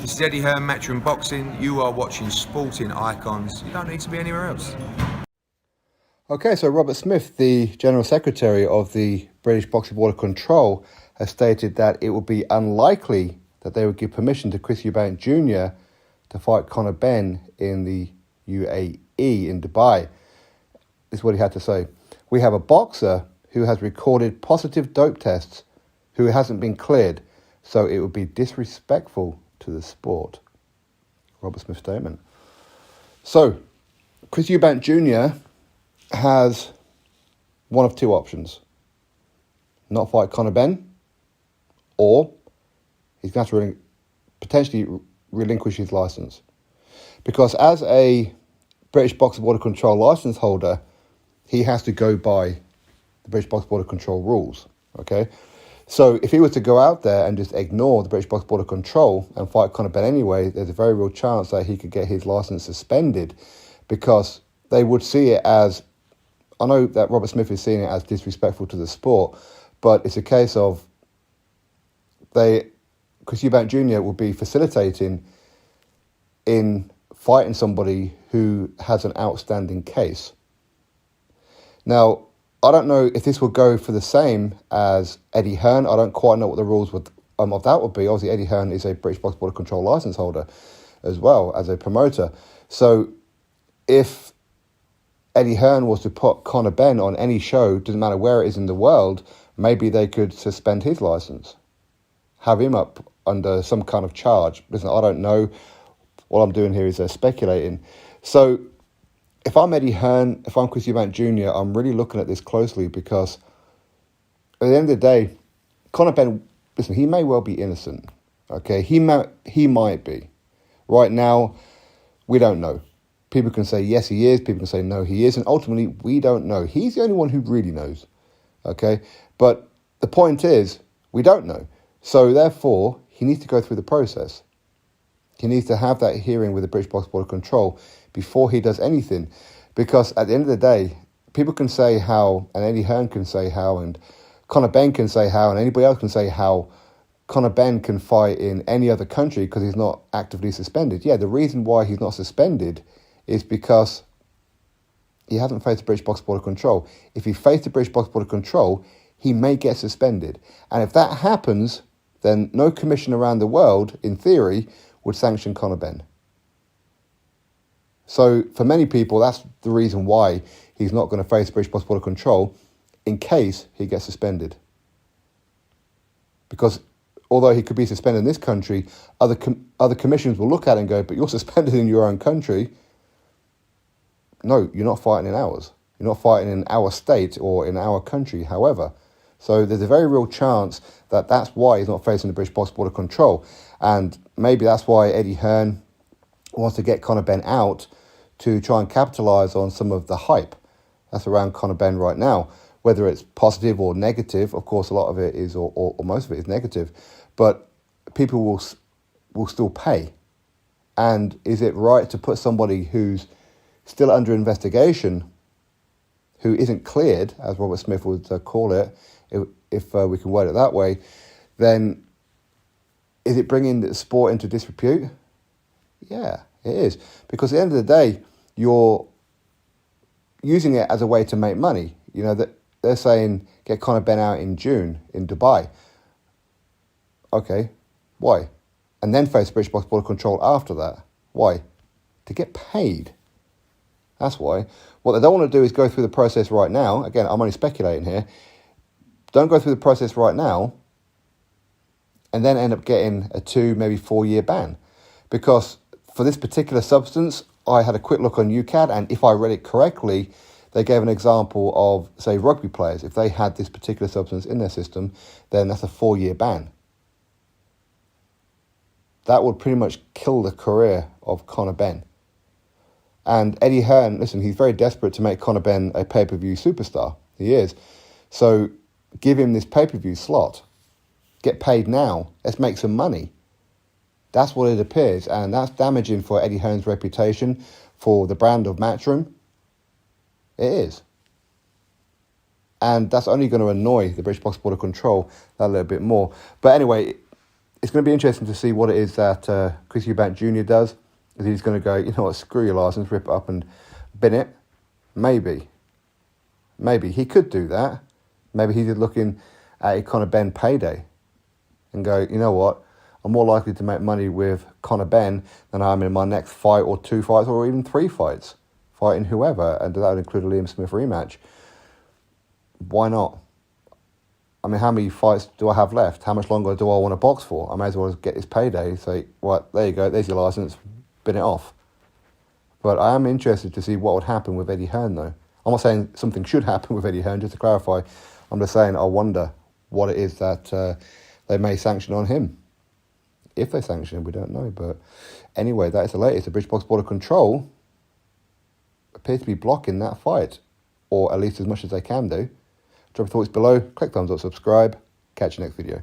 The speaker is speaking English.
This is Eddie Hearn, Matchroom Boxing. You are watching Sporting Icons. You don't need to be anywhere else. Okay, so Robert Smith, the General Secretary of the British Boxing Board of Control, has stated that it would be unlikely that they would give permission to Chris Eubank Jr. to fight Conor Benn in the UAE in Dubai. This is what he had to say. We have a boxer who has recorded positive dope tests who hasn't been cleared, so it would be disrespectful to the sport. Robert Smith's statement. So, Chris Eubank Jr. has one of two options. Not fight Conor Benn, or he's going to have to potentially relinquish his license. Because as a British Boxing Board of Control license holder, he has to go by the British Boxing Board of Control rules, okay? So if he was to go out there and just ignore the British Boxing Board of Control and fight Conor Benn anyway, there's a very real chance that he could get his license suspended, because they would see it as, I know that Robert Smith is seeing it as disrespectful to the sport, but it's a case of Chris Eubank Jr. will be facilitating in fighting somebody who has an outstanding case. Now, I don't know if this will go for the same as Eddie Hearn. I don't quite know what the rules of that would be. Obviously, Eddie Hearn is a British Boxing Board of Control license holder as well as a promoter. So if Eddie Hearn was to put Conor Benn on any show, doesn't matter where it is in the world, maybe they could suspend his license, have him up under some kind of charge. Listen, I don't know. All I'm doing here is speculating. So if I'm Eddie Hearn, if I'm Chris Eubank Jr., I'm really looking at this closely, because at the end of the day, Conor Benn, listen, he may well be innocent. Okay, he might be. Right now, we don't know. People can say yes, he is. People can say no, he isn't. Ultimately, we don't know. He's the only one who really knows. Okay, but the point is, we don't know. So therefore, he needs to go through the process. He needs to have that hearing with the British Boxing Board of Control before he does anything. Because at the end of the day, people can say how, and Eddie Hearn can say how, and Conor Benn can say how, and anybody else can say how Conor Benn can fight in any other country because he's not actively suspended. Yeah, the reason why he's not suspended is because he hasn't faced the British Boxing Board of Control. If he faced the British Boxing Board of Control, he may get suspended. And if that happens, then no commission around the world, in theory, would sanction Conor Benn. So for many people, that's the reason why he's not going to face the British Boxing Board of Control in case he gets suspended. Because although he could be suspended in this country, other commissions will look at it and go, but you're suspended in your own country. No, you're not fighting in ours. You're not fighting in our state or in our country, however. So there's a very real chance that that's why he's not facing the British Boxing Board of Control. And maybe that's why Eddie Hearn wants to get Conor Benn out to try and capitalise on some of the hype that's around Conor Benn right now. Whether it's positive or negative, of course, a lot of it is, or most of it is negative. But people will still pay. And is it right to put somebody who's still under investigation, who isn't cleared, as Robert Smith would call it, if we can word it that way, then is it bringing the sport into disrepute? Yeah, it is. Because at the end of the day, you're using it as a way to make money. You know, that they're saying get Conor Benn out in June in Dubai. Okay, why? And then face the British Boxing Board of Control after that. Why? To get paid. That's why. What they don't want to do is go through the process right now. Again, I'm only speculating here. Don't go through the process right now and then end up getting a 2, maybe 4-year ban. Because for this particular substance, I had a quick look on UCAD, and if I read it correctly, they gave an example of, say, rugby players. If they had this particular substance in their system, then that's a 4-year ban. That would pretty much kill the career of Conor Benn. And Eddie Hearn, listen, he's very desperate to make Conor Benn a pay-per-view superstar. He is. So give him this pay-per-view slot. Get paid now. Let's make some money. That's what it appears. And that's damaging for Eddie Hearn's reputation, for the brand of Matchroom. It is. And that's only going to annoy the British Boxing Board of Control that little bit more. But anyway, it's going to be interesting to see what it is that Chris Eubank Jr. does. Is he just going to go, you know what, screw your license, rip it up and bin it? Maybe. Maybe. He could do that. Maybe he's just looking at a Conor Benn payday and go, you know what, I'm more likely to make money with Conor Benn than I am in my next fight or 2 fights or even 3 fights, fighting whoever, and that would include a Liam Smith rematch. Why not? I mean, how many fights do I have left? How much longer do I want to box for? I may as well get this payday, say, well, there you go, there's your licence, bin it off. But I am interested to see what would happen with Eddie Hearn, though. I'm not saying something should happen with Eddie Hearn, just to clarify. I'm just saying I wonder what it is that they may sanction on him. If they sanction him, we don't know. But anyway, that is the latest. The British Box Board of Control appears to be blocking that fight, or at least as much as they can do. Drop your thoughts below, click thumbs up, subscribe. Catch you next video.